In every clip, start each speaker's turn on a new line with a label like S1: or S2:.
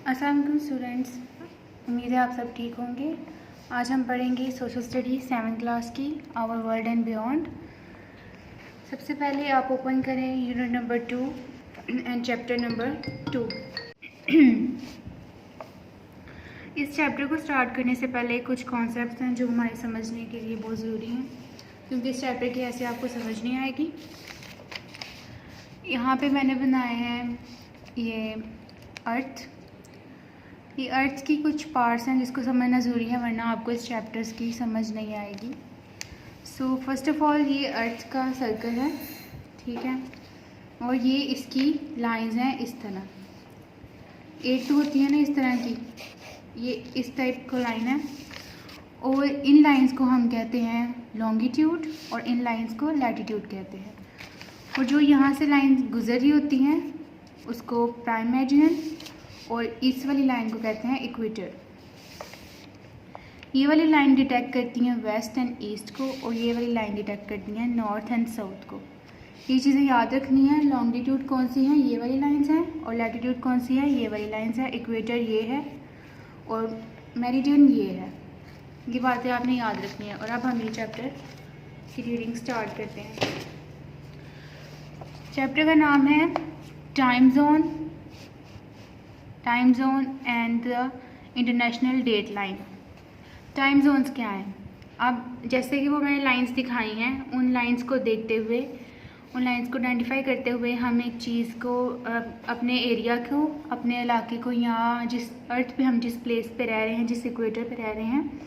S1: अस्सलाम वालेकुम स्टूडेंट्स, उम्मीद है आप सब ठीक होंगे। आज हम पढ़ेंगे सोशल स्टडी 7th क्लास की आवर वर्ल्ड एंड बियॉन्ड। सबसे पहले आप ओपन करें unit number 2 and chapter number 2। इस चैप्टर को स्टार्ट करने से पहले कुछ कॉन्सेप्ट्स हैं जो हमारे समझने के लिए बहुत ज़रूरी हैं, क्योंकि इस चैप्टर की ऐसे आपको समझ नहीं आएगी। यहाँ पे मैंने बनाए हैं ये अर्थ की कुछ पार्ट्स हैं जिसको समझना ज़रूरी है, वरना आपको इस चैप्टर्स की समझ नहीं आएगी। सो फर्स्ट ऑफ ऑल ये अर्थ का सर्कल है, ठीक है, और ये इसकी लाइंस हैं इस तरह। एक तो होती है ना इस तरह की, ये इस टाइप को लाइन है, और इन लाइंस को हम कहते हैं लॉन्गिट्यूड और इन लाइंस को लैटिट्यूड कहते हैं। और जो यहाँ से लाइंस गुजर रही होती हैं उसको प्राइम मेरिडियन, और इस वाली लाइन को कहते हैं इक्वेटर। ये वाली लाइन डिटेक्ट करती हैं वेस्ट एंड ईस्ट को, और ये वाली लाइन डिटेक्ट करती हैं नॉर्थ एंड साउथ को। ये चीज़ें याद रखनी है। लॉन्गिट्यूड कौन सी है, ये वाली लाइंस हैं, और लैटिट्यूड कौन सी है, ये वाली लाइंस है। इक्वेटर ये है और मेरिडियन ये है। ये बातें आपने याद रखनी है। और अब हम ये चैप्टर की रीडिंग स्टार्ट करते हैं। चैप्टर का नाम है time zone and the international date line. Time zones क्या हैं? अब जैसे कि वो मैंने लाइंस दिखाई हैं, उन लाइंस को देखते हुए, उन लाइंस को आइडेंटिफाई करते हुए हम एक चीज़ को, अपने एरिया को, अपने इलाके को, यहाँ जिस अर्थ पे हम जिस प्लेस पे रह रहे हैं, जिस इक्वेटर पे रह रहे हैं,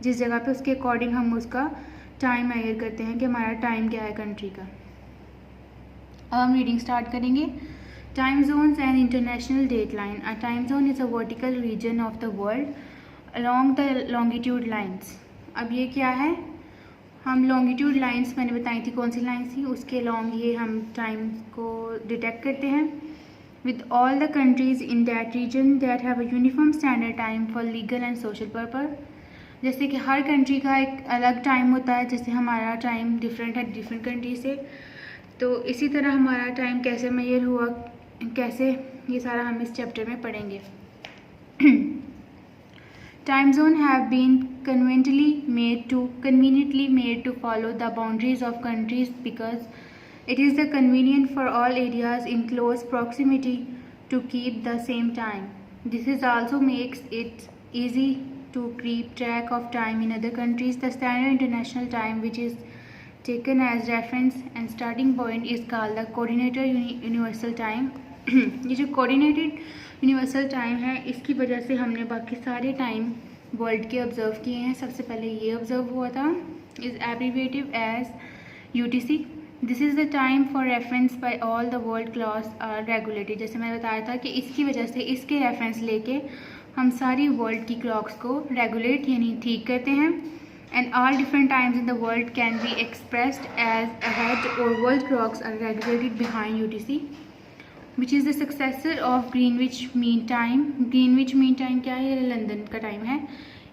S1: जिस जगह पे, उसके अकॉर्डिंग हम उसका टाइम मेजर करते हैं कि हमारा टाइम क्या है कंट्री का। अब हम रीडिंग स्टार्ट करेंगे। Time zones and international date line. A time zone is a vertical region of the world along the longitude lines. अब ये क्या है? हम longitude lines मैंने बताई थी कौन सी लाइन्स थी, उसके along ये हम टाइम को डिटेक्ट करते हैं। With all the countries in that region that have a uniform standard time for legal and social purpose. जैसे कि हर कंट्री का एक अलग टाइम होता है, जैसे हमारा टाइम डिफरेंट है डिफरेंट कंट्री से, तो इसी तरह हमारा टाइम कैसे मेजर हुआ, कैसे, ये सारा हम इस चैप्टर में पढ़ेंगे। Time zone have been conveniently made to follow the boundaries of countries because it is the convenient for all areas in close proximity to keep the same time. This is also makes it easy to keep track of time in other countries. The standard international time, which is taken as reference and starting point, is called the coordinated universal time. ये जो coordinated universal time है, इसकी वजह से हमने बाकी सारे time world के ऑब्जर्व किए हैं। सबसे पहले ये ऑब्जर्व हुआ था, is abbreviated as UTC। This is the time for reference by all the world clocks are regulated. जैसे मैंने बताया था कि इसकी वजह से, इसके रेफरेंस लेके हम सारी वर्ल्ड की क्लॉक्स को रेगुलेट यानी ठीक करते हैं। And all different times in the world can be expressed as ahead, और world clocks are regulated behind UTC, which is the successor of Greenwich mean time. Greenwich mean time क्या है? ये London का time है।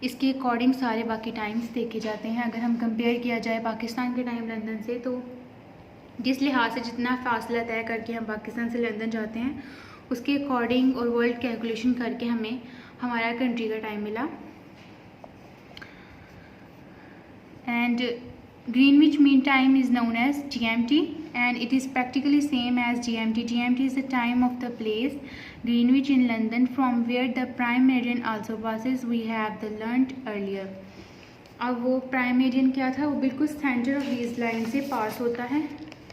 S1: इसके according सारे बाकी times देखे जाते हैं। अगर हम कंपेयर किया जाए पाकिस्तान के टाइम लंदन से, तो जिस लिहाज से जितना फासला तय करके हम पाकिस्तान से लंदन जाते हैं, उसके अकॉर्डिंग और वर्ल्ड कैलकुलेशन करके हमें हमारा कंट्री का टाइम मिला। And Greenwich Mean Time is known as GMT, and it is practically same as GMT. GMT is the time of the place Greenwich in London, from where the prime meridian also passes. We have the learnt earlier. अब वो prime meridian क्या था? वो बिल्कुल centre of this line से पास होता है।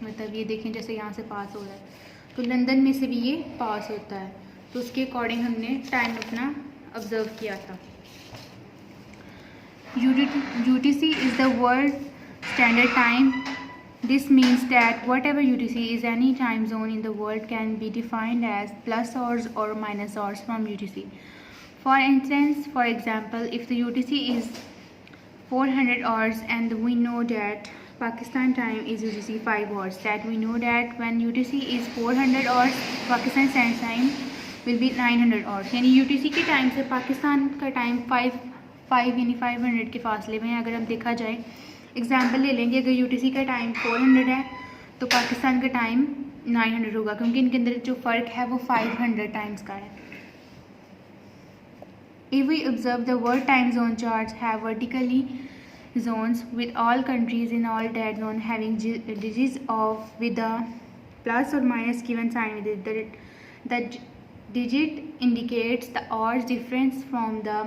S1: मतलब ये देखें, जैसे यहाँ से पास हो रहा है, तो लंदन में से भी ये पास होता है, तो उसके अकॉर्डिंग हमने टाइम अपना ऑब्जर्व किया था। UTC is the world standard time. This means that whatever UTC is, any time zone in the world can be defined as plus hours or minus hours from UTC. For instance, for example, if the UTC is 400 hours and we know that Pakistan time is UTC 5 hours, that we know that when UTC is 400 hours, Pakistan standard time will be 900 hours. यानी UTC के time से पाकिस्तान का time 5 यानी 500 के फासले में है। अगर हम देखा जाए, एग्जाम्पल ले लेंगे, अगर UTC का टाइम 400 है तो पाकिस्तान का टाइम 900 होगा, क्योंकि इनके अंदर जो फ़र्क है वो 500 टाइम्स का है। If we observe, the world time zone charts have vertically zones with all countries in all that zone having digits of with a plus or minus given sign with it. The digit indicates the hours difference from the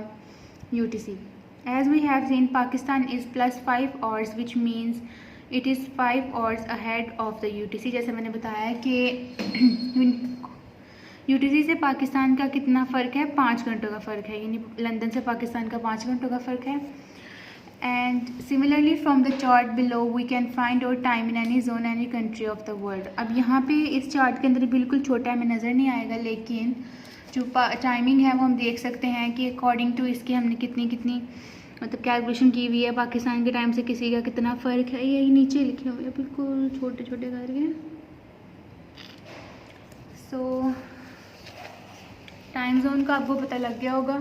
S1: UTC. As we have seen, Pakistan is plus 5 hours, which means it is 5 hours ahead of the UTC. जैसे मैंने बताया कि UTC से पाकिस्तान का कितना फ़र्क है, 5 घंटों का फ़र्क है, यानी लंदन से पाकिस्तान का 5 घंटों का फ़र्क है. And similarly from the chart below we can find out time in any zone, any country of the world. अब यहाँ पे इस चार्ट के अंदर बिल्कुल छोटा हमें नज़र नहीं आएगा, लेकिन जो टाइमिंग है वो हम देख सकते हैं कि अकॉर्डिंग टू इसके हमने कितनी मतलब कैलकुलेशन की हुई है. पाकिस्तान के टाइम से किसी का कितना फ़र्क है, यही नीचे लिखे हुए हैं बिल्कुल छोटे छोटे करके. सो टाइम जोन का आपको पता लग गया होगा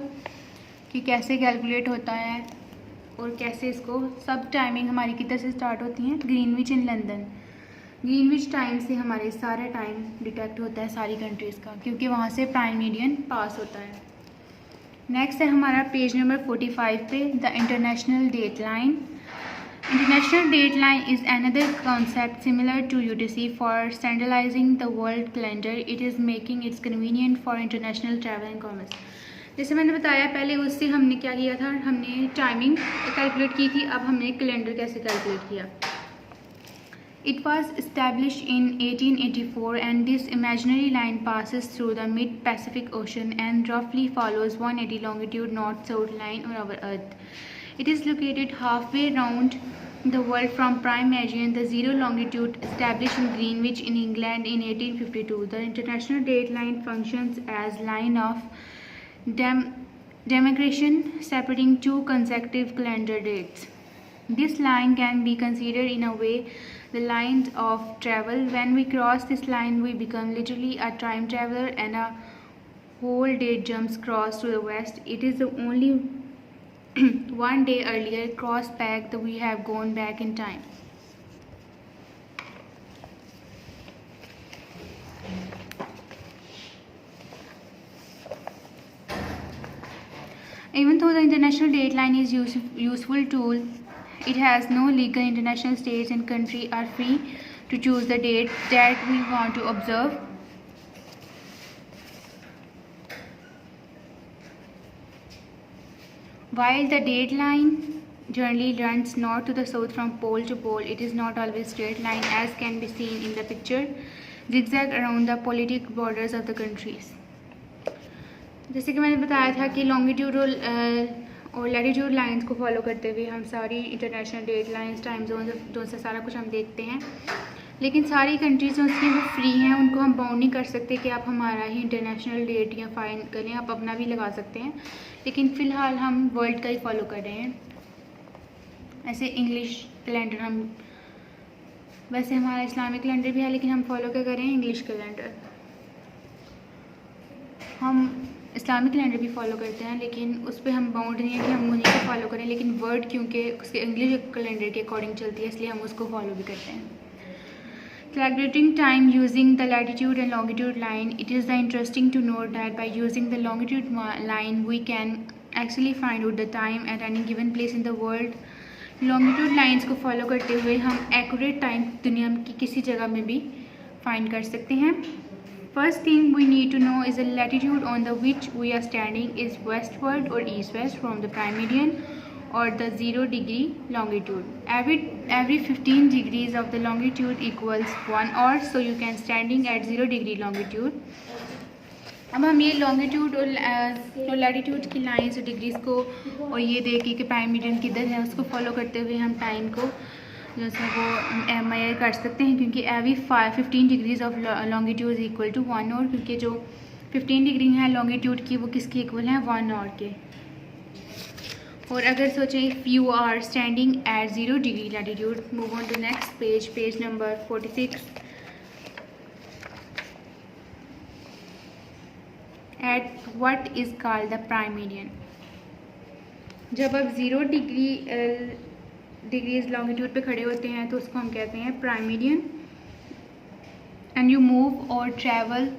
S1: कि कैसे कैलकुलेट होता है और कैसे इसको सब टाइमिंग हमारी किधर से स्टार्ट होती हैं. Greenwich in London, Greenwich time से हमारे सारा टाइम डिटेक्ट होता है सारी कंट्रीज़ का, क्योंकि वहाँ से प्राइम मीडियन पास होता है. नेक्स्ट है हमारा पेज नंबर 45 पे the international date line. International date line is another concept similar to UTC for standardizing the world calendar. It is making it convenient for international travel and commerce. जैसे मैंने बताया पहले, उससे हमने क्या किया था, हमने टाइमिंग कैलकुलेट की थी. अब हमने कैलेंडर कैसे कैलकुलेट किया. It was established in 1884 and this imaginary line passes through the mid-Pacific Ocean and roughly follows 180 longitude north-south line on our Earth. It is located halfway around the world from prime meridian, the zero longitude, established in Greenwich in England in 1852. The international date line functions as line of demarcation separating two consecutive calendar dates. This line can be considered in a way the line of travel. When we cross this line, we become literally a time traveler and a whole day jumps across to the west. It is the only one day earlier cross back that we have gone back in time. Even though the international date line is useful tool, it has no legal. International states and countries are free to choose the date that we want to observe. While the date line generally runs north to the south from pole to pole, it is not always straight line, as can be seen in the picture, zigzag around the politic borders of the countries. जैसे कि मैंने बताया था कि longitude और latitude lines को follow करते हुए हम सारी international date lines, time zone से सारा कुछ हम देखते हैं. लेकिन सारी कंट्रीज जो उसकी वो फ्री हैं, उनको हम बाउंड नहीं कर सकते कि आप हमारा ही इंटरनेशनल डेट या फाइन करें, आप अपना भी लगा सकते हैं. लेकिन फ़िलहाल हम वर्ल्ड का ही फॉलो कर रहे हैं. ऐसे इंग्लिश कैलेंडर हम, वैसे हमारा इस्लामिक कैलेंडर भी है, लेकिन हम फॉलो क्या करें, इंग्लिश कैलेंडर. हम इस्लामिक कैलेंडर भी फॉलो करते हैं, लेकिन उस पर हम बाउंड नहीं है कि हम उन्हीं को फॉलो करें. लेकिन वर्ड क्योंकि उसके इंग्लिश कैलेंडर के अकॉर्डिंग चलती है, इसलिए हम उसको फॉलो भी करते हैं. Calculating time using the latitude and longitude line. It is interesting to note that by using the longitude line we can actually find out the time at any given place in the world. Longitude lines को follow करते हुए हम accurate time दुनिया की किसी जगह में भी find कर सकते हैं. First thing we need to know is the latitude on the which we are standing is westward or east-west from the prime meridian or the 0 degree longitude. Every 15 degrees of the longitude equals 1 hour, so you can standing at 0 degree longitude. अब हम ये longitude और latitude की lines और degrees को और ये देखिए कि प्राइम मीडियन किधर है, उसको फॉलो करते हुए हम टाइम को जो है वो मेजर कर सकते हैं. क्योंकि every 15 degrees of longitude is equal to 1 hour, क्योंकि जो 15 डिग्री है लॉन्गिट्यूड की वो किसके इक्वल है, 1 आवर के. और अगर सोचें if you are standing at 0 degree latitude, move on to next page, page number 46. At what is called the prime median. जब आप 0 डिग्रीज लॉन्गिट्यूड पे खड़े होते हैं तो उसको हम कहते हैं prime meridian. And you move और travel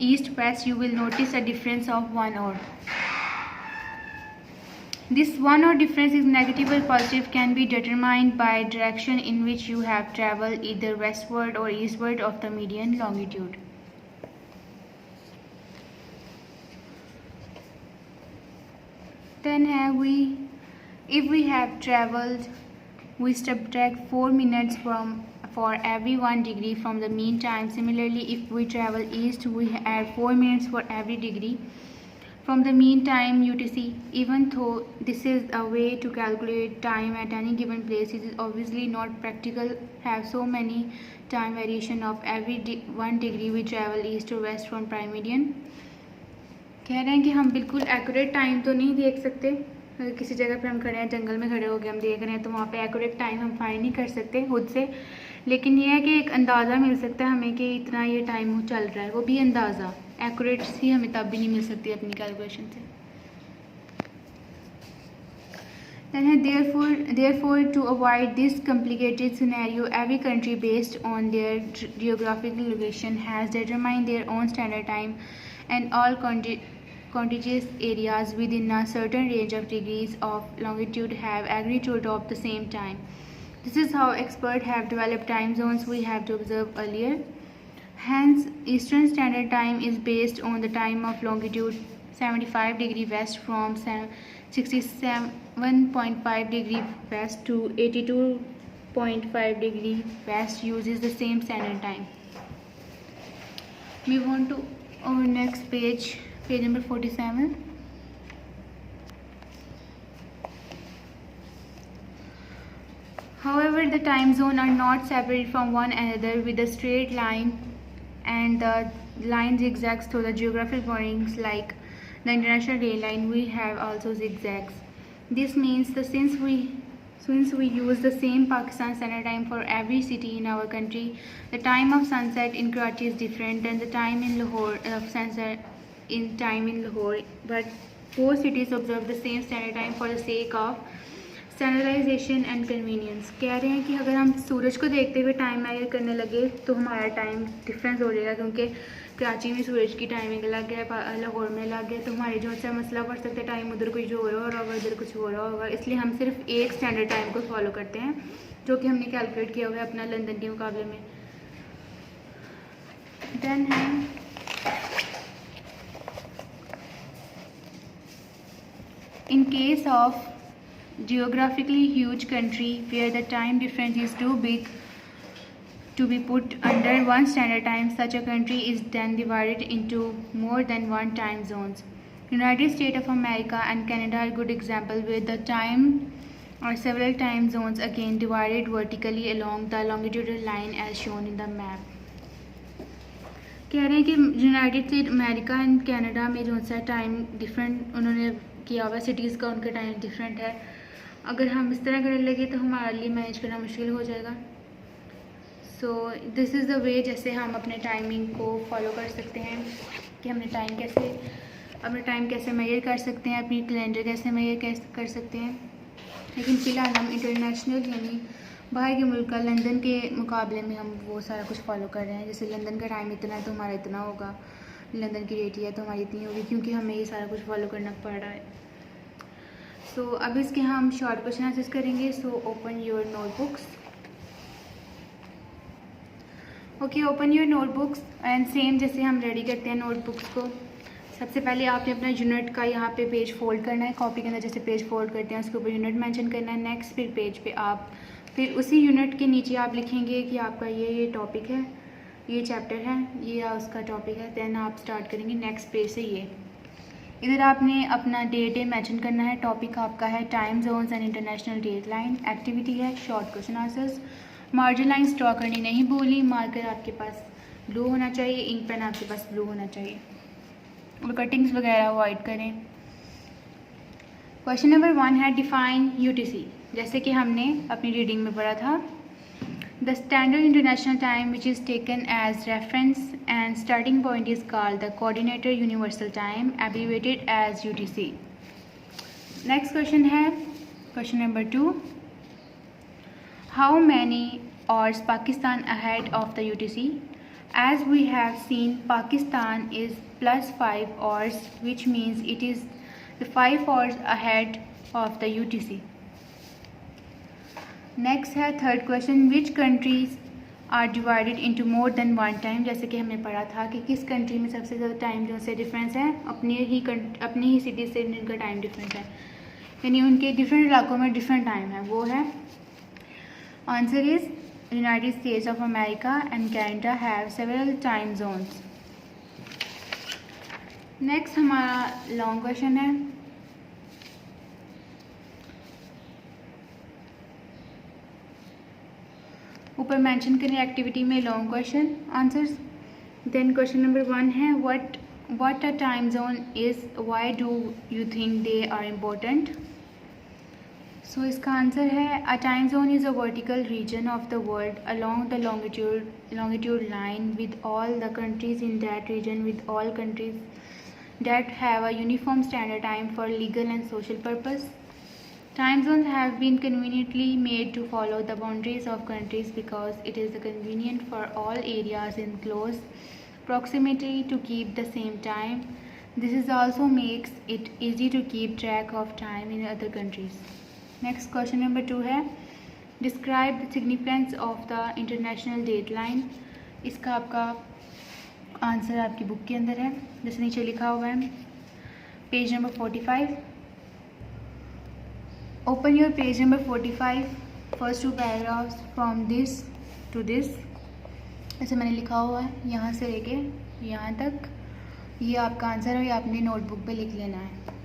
S1: east west, you will notice a difference of 1 hour. This one or difference is negative or positive can be determined by direction in which you have traveled, either westward or eastward of the median longitude. Then if we have traveled, we subtract 4 minutes for every 1 degree from the mean time. Similarly, if we travel east, we add 4 minutes for every degree from the mean time UTC. Even though this is a way to calculate time at any given place, it is obviously not practical have so many time variation of every 1 degree we travel east or west from prime median. कह रहे हैं कि हम बिल्कुल accurate time तो नहीं देख सकते, अगर किसी जगह पे हम खड़े हैं, जंगल में खड़े हो गए हम देख रहे हैं, तो वहाँ पे एक्यूरेट टाइम हम फाइंड नहीं कर सकते खुद से, लेकिन यह है कि एक अंदाज़ा मिल सकता है हमें कि इतना ये टाइम चल रहा है, वो भी अंदाज़ा, एक्यूरेसी हमें तब भी नहीं मिल सकती अपनी कैलकुलेशन से. Then therefore to avoid this complicated scenario, every country based on their geographical location has determined their own standard time, and all contiguous areas within a certain range of degrees of longitude have agreed to adopt the same time. This is how experts have developed time zones we have to observe earlier. Hence, Eastern Standard Time is based on the time of longitude 75 degree west from 67.5 degree west to 82.5 degree west uses the same standard time. Move on to our next page, page number 47. However, the time zones are not separated from one another with a straight line, and the line zigzags through the geographical boundaries like the international rail line. We have also zigzags. This means that since we use the same Pakistan Standard Time for every city in our country, the time of sunset in Karachi is different than the time in Lahore sunset in Lahore. But both cities observe the same standard time for the sake of standardisation and convenience. कह रहे हैं कि अगर हम सूरज को देखते हुए time major करने लगे तो हमारा टाइम डिफरेंस हो जाएगा, क्योंकि कराची में सूरज की टाइमिंग अलग है, लाहौर में अलग है, तो हमारे जो सा मसला पड़ सकता है टाइम उधर कुछ हो रहा होगा, इधर कुछ हो रहा होगा. इसलिए हम सिर्फ एक स्टैंडर्ड टाइम को फॉलो करते हैं जो कि हमने कैलकुलेट किया हुआ है अपना लंदन के मुकाबले में. देन है in case of geographically huge country where the time difference is too big to be put under one standard time, such a country is then divided into more than one time zones. United States of America and Canada are good examples where the time are several time zones, again divided vertically along the longitudinal line as shown in the map. कह रहे हैं कि United state America and Canada में जो सा time different उन्होंने किया हुआ, सिटीज़ का उनका टाइम डिफरेंट है. अगर हम इस तरह करने लगे तो हमारे लिए मैनेज करना मुश्किल हो जाएगा. So this is the way जैसे हम अपने टाइमिंग को फॉलो कर सकते हैं कि हमने अपना टाइम कैसे मेजर कर सकते हैं, अपनी कैलेंडर कैसे मेजर कर सकते हैं. लेकिन फ़िलहाल हम इंटरनेशनल यानी बाहर के मुल्क का लंदन के मुकाबले में हम वो सारा कुछ फॉलो कर रहे हैं. जैसे लंदन का टाइम इतना है तो हमारा इतना होगा, लंदन की डेट है तो हमारी इतनी होगी, क्योंकि हमें ये सारा कुछ फॉलो करना पड़ रहा है. सो अब इसके हम शॉर्ट क्वेश्चन आंसर्स करेंगे. So open your notebooks. Okay, open your notebooks and same जैसे हम रेडी करते हैं नोटबुक्स को, सबसे पहले आपने अपना यूनिट का यहाँ पे पेज फोल्ड करना है. कॉपी के अंदर जैसे पेज फोल्ड करते हैं उसके ऊपर यूनिट मेंशन करना है. नेक्स्ट फिर पेज पे आप फिर उसी यूनिट के नीचे आप लिखेंगे कि आपका ये टॉपिक है, ये चैप्टर है, ये उसका टॉपिक है. देन आप स्टार्ट करेंगे नेक्स्ट पेज से. ये इधर आपने अपना डे मेंशन करना है. टॉपिक आपका है time zones and international date line. Activity है short question answers. Margin lines draw करनी नहीं भूली. मार्कर आपके पास ब्लू होना चाहिए, इंक पेन आपके पास ब्लू होना चाहिए, और कटिंग्स वगैरह अवॉइड करें. क्वेश्चन नंबर 1 है डिफाइन यूटीसी. जैसे कि हमने अपनी रीडिंग में पढ़ा था, The standard international time which is taken as reference and starting point is called the Coordinated Universal Time, abbreviated as UTC. Next question है question number 2. How many hours Pakistan ahead of the UTC? As we have seen, Pakistan is plus 5 hours, which means it is the 5 hours ahead of the UTC. Next है third question, which countries are divided into more than one time. जैसे कि हमने पढ़ा था कि किस country में सबसे ज़्यादा टाइम जो से डिफरेंस है, अपनी ही सिटी से इनका टाइम डिफरेंस है, यानी उनके डिफरेंट इलाकों में डिफरेंट टाइम है। वो है answer is United States of America and Canada have several time zones. Next हमारा लॉन्ग क्वेश्चन है, ऊपर मेंशन करें एक्टिविटी में long question answers. Then question number 1 है, what a time zone is, why do you think they are important. So इसका answer है, a time zone is a vertical region of the world along the longitude line with all the countries in that region, with all countries that have a uniform standard time for legal and social purpose. Time zones have been conveniently made to follow the boundaries of countries because it is convenient for all areas in close proximity to keep the same time. This is also makes it easy to keep track of time in other countries. Next question number 2 है, describe the significance of the international dateline. इसका आपका answer आपकी book के अंदर है, जैसे नीचे लिखा हुआ है, page number 45. Open your page number 45, first 2 paragraphs from this to this. ऐसे मैंने लिखा हुआ है, यहाँ से लेके यहाँ तक, ये आपका आंसर है, ये आपने नोटबुक पे लिख लेना है।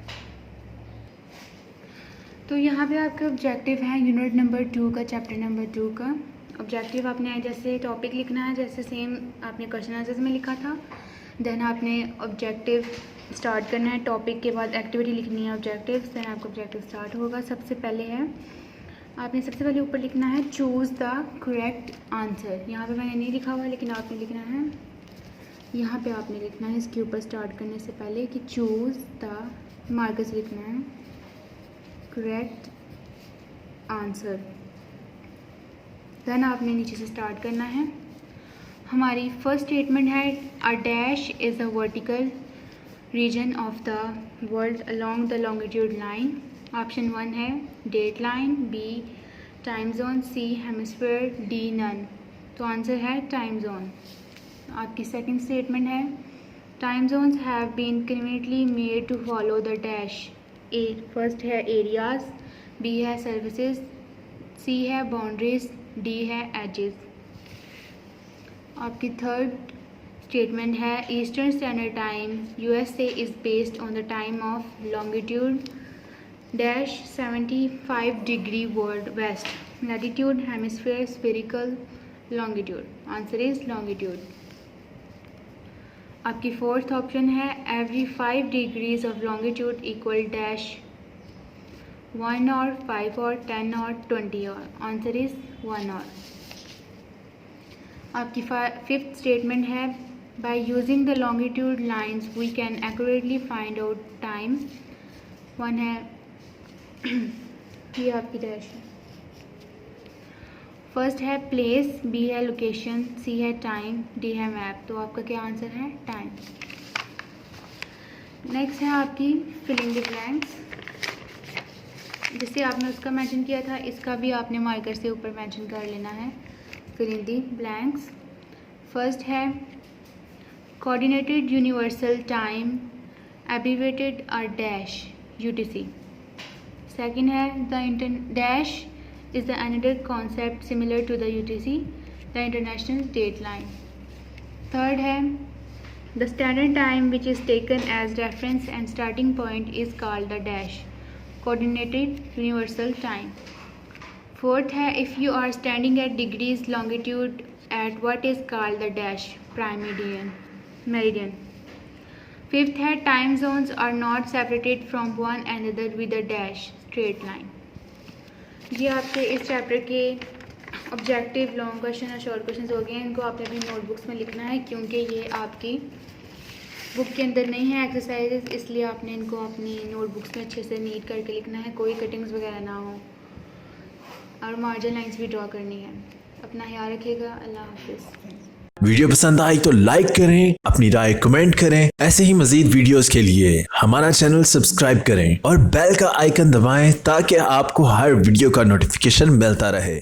S1: तो यहाँ पे आपका ऑब्जेक्टिव है यूनिट नंबर 2 का, चैप्टर नंबर 2 का ऑब्जेक्टिव। आपने जैसे टॉपिक लिखना है, जैसे सेम आपने क्वेश्चन आंसर्स में लिखा था। देन आपने ऑब्जेक्टिव स्टार्ट करना है, टॉपिक के बाद एक्टिविटी लिखनी है ऑब्जेक्टिव, देन आपका ऑब्जेक्टिव स्टार्ट होगा। सबसे पहले है, आपने सबसे पहले ऊपर लिखना है चूज़ द करेक्ट आंसर। यहाँ पे मैंने नहीं लिखा हुआ, लेकिन आपने लिखना है, यहाँ पे आपने लिखना है इसके ऊपर स्टार्ट करने से पहले कि चूज़ द, मार्कर से लिखना है करेक्ट आंसर। देन आपने नीचे से स्टार्ट करना है। हमारी फर्स्ट स्टेटमेंट है, a dash is a vertical region of the world along the longitude line. Option 1 है date line, B time zone, C hemisphere, D none. तो आंसर है टाइम जोन। आपकी सेकंड स्टेटमेंट है, time zones have been conveniently made to follow the dash. A first है areas, B है services, C है boundaries, D है edges. आपकी third statement है, eastern standard time USA is based on the time of longitude dash 75 degree world west, latitude hemisphere, spherical, longitude. Answer is longitude. आपकी fourth option है, every 5 degrees of longitude equal dash 1 और 5 और 10 और 20 और। Answer is 1 और। आपकी fifth statement है, by using the longitude lines we can accurately find out time. 1 है ये आपकी डैश है। फर्स्ट है प्लेस, बी है लोकेशन, सी है टाइम, डी है मैप। तो आपका क्या आंसर है? टाइम। नेक्स्ट है आपकी फिलिंग द ब्लैंक्स। जिससे आपने उसका मेंशन किया था, इसका भी आपने मार्कर से ऊपर मेंशन कर लेना है। Filling the blanks. फर्स्ट है coordinated universal time abbreviated are dash UTC। Second है the dash is the another concept similar to the UTC, the International Date Line. Third है the standard time which is taken as reference and starting point is called the dash, coordinated universal time. Fourth है if you are standing at degrees longitude at what is called the dash, prime meridian. Fifth है time zones are not separated from one another with a dash, straight line. ये आपके इस chapter के objective long question और short question हो गए हैं। इनको आपने अपनी नोटबुक्स में लिखना है, क्योंकि ये आपकी बुक के अंदर नहीं है एक्सरसाइजेस, इसलिए आपने इनको अपनी नोटबुक्स में अच्छे से नीट करके लिखना है, कोई कटिंग्स वगैरह ना हो, और मार्जिन लाइंस भी ड्रॉ करनी है। अपना ख्याल रखिएगा। अल्लाह हाफिज़।
S2: वीडियो पसंद आई तो लाइक करें, अपनी राय कमेंट करें। ऐसे ही मजीद वीडियोस के लिए हमारा चैनल सब्सक्राइब करें और बेल का आइकन दबाएं ताकि आपको हर वीडियो का नोटिफिकेशन मिलता रहे।